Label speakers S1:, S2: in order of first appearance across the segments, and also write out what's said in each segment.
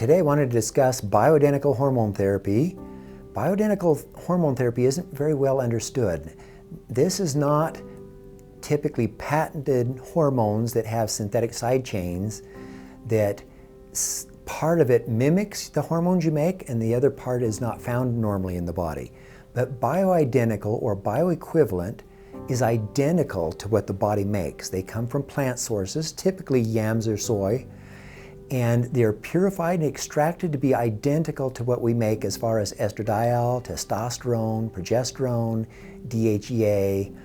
S1: Today I wanted to discuss bioidentical hormone therapy. Bioidentical hormone therapy isn't very well understood. This is not typically patented hormones that have synthetic side chains that part of it mimics the hormones you make and the other part is not found normally in the body. But bioidentical or bioequivalent is identical to what the body makes. They come from plant sources, typically yams or soy, and they're purified and extracted to be identical to what we make as far as estradiol, testosterone, progesterone, DHEA.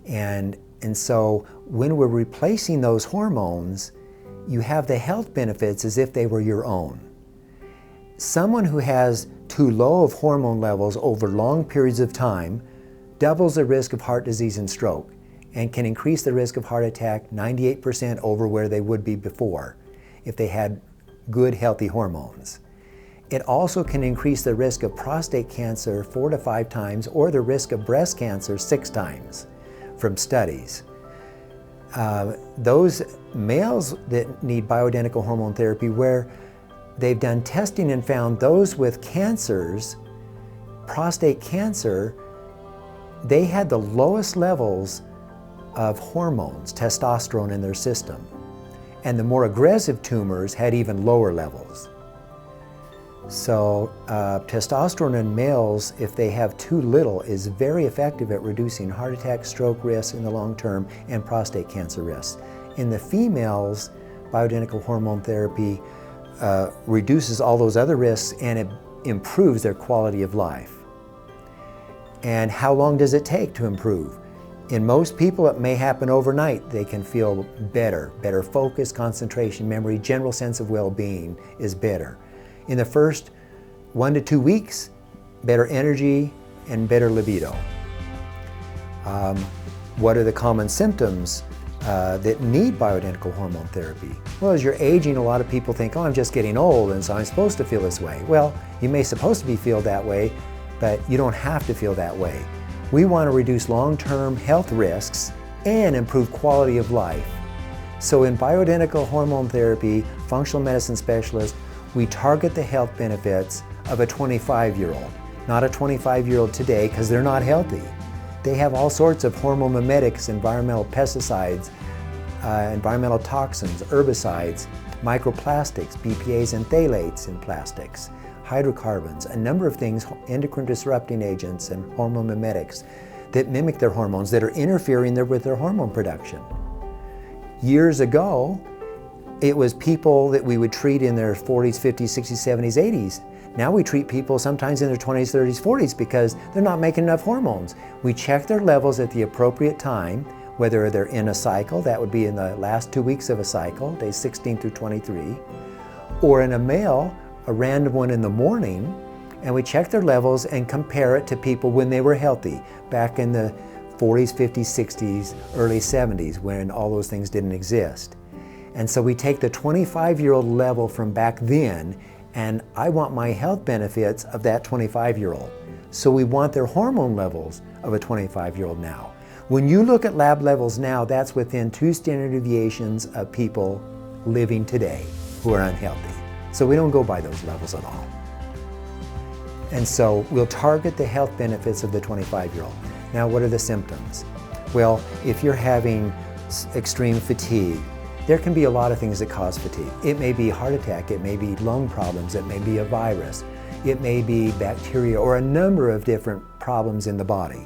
S1: And so when we're replacing those hormones, you have the health benefits as if they were your own. Someone who has too low of hormone levels over long periods of time doubles the risk of heart disease and stroke and can increase the risk of heart attack 98% over where they would be before if they had good, healthy hormones. It also can increase the risk of prostate cancer 4 to 5 times or the risk of breast cancer 6 times from studies. Those males that need bioidentical hormone therapy, where they've done testing and found those with cancers, prostate cancer, they had the lowest levels of hormones, testosterone, in their system. And the more aggressive tumors had even lower levels. So testosterone in males, if they have too little, is very effective at reducing heart attack, stroke risk in the long term and prostate cancer risks. In the females, bioidentical hormone therapy reduces all those other risks and it improves their quality of life. And how long does it take to improve? In most people, it may happen overnight. They can feel better focus, concentration, memory, general sense of well-being is better. In the first 1 to 2 weeks, better energy and better libido. What are the common symptoms that need bioidentical hormone therapy? Well, as you're aging, a lot of people think, oh, I'm just getting old and so I'm supposed to feel this way. Well, you may supposed to feel that way, but you don't have to feel that way. We want to reduce long-term health risks and improve quality of life. So in bioidentical hormone therapy, functional medicine specialists, we target the health benefits of a 25-year-old, not a 25-year-old today because they're not healthy. They have all sorts of hormone mimetics, environmental pesticides, environmental toxins, herbicides, microplastics, BPAs and phthalates in plastics, hydrocarbons, a number of things, endocrine disrupting agents and hormone mimetics that mimic their hormones that are interfering with their hormone production. Years ago, it was people that we would treat in their 40s, 50s, 60s, 70s, 80s. Now we treat people sometimes in their 20s, 30s, 40s because they're not making enough hormones. We check their levels at the appropriate time, whether they're in a cycle, that would be in the last 2 weeks of a cycle, days 16 through 23, or in a male, a random one in the morning, and we check their levels and compare it to people when they were healthy, back in the 40s, 50s, 60s, early 70s, when all those things didn't exist. And so we take the 25-year-old level from back then, and I want my health benefits of that 25-year-old. So we want their hormone levels of a 25-year-old now. When you look at lab levels now, that's within 2 standard deviations of people living today who are unhealthy. So we don't go by those levels at all. And so we'll target the health benefits of the 25-year-old. Now, what are the symptoms? Well, if you're having extreme fatigue, there can be a lot of things that cause fatigue. It may be heart attack, it may be lung problems, it may be a virus, it may be bacteria, or a number of different problems in the body.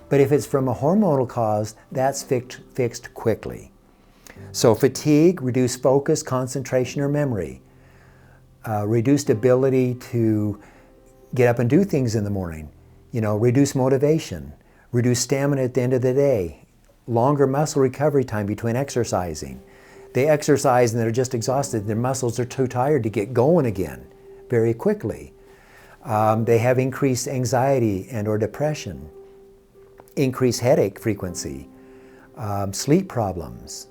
S1: But if it's from a hormonal cause, that's fixed quickly. So fatigue, reduced focus, concentration, or memory. Reduced ability to get up and do things in the morning, reduced motivation, reduced stamina at the end of the day, longer muscle recovery time between exercising. They exercise and they're just exhausted. Their muscles are too tired to get going again very quickly. They have increased anxiety and or depression, increased headache frequency, sleep problems.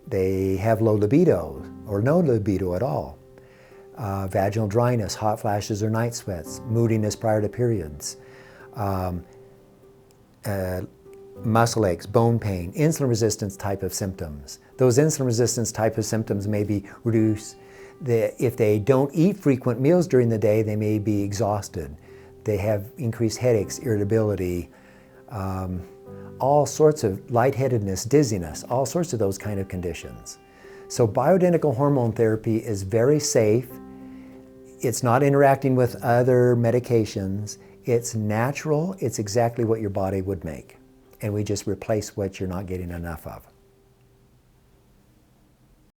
S1: They have low libido or no libido at all. Vaginal dryness, hot flashes or night sweats, moodiness prior to periods, muscle aches, bone pain, insulin resistance type of symptoms. Those insulin resistance type of symptoms may be reduced If they don't eat frequent meals during the day, they may be exhausted. They have increased headaches, irritability, all sorts of lightheadedness, dizziness, all sorts of those kind of conditions. So bioidentical hormone therapy is very safe. It's not interacting with other medications. It's natural. It's exactly what your body would make. And we just replace what you're not getting enough of.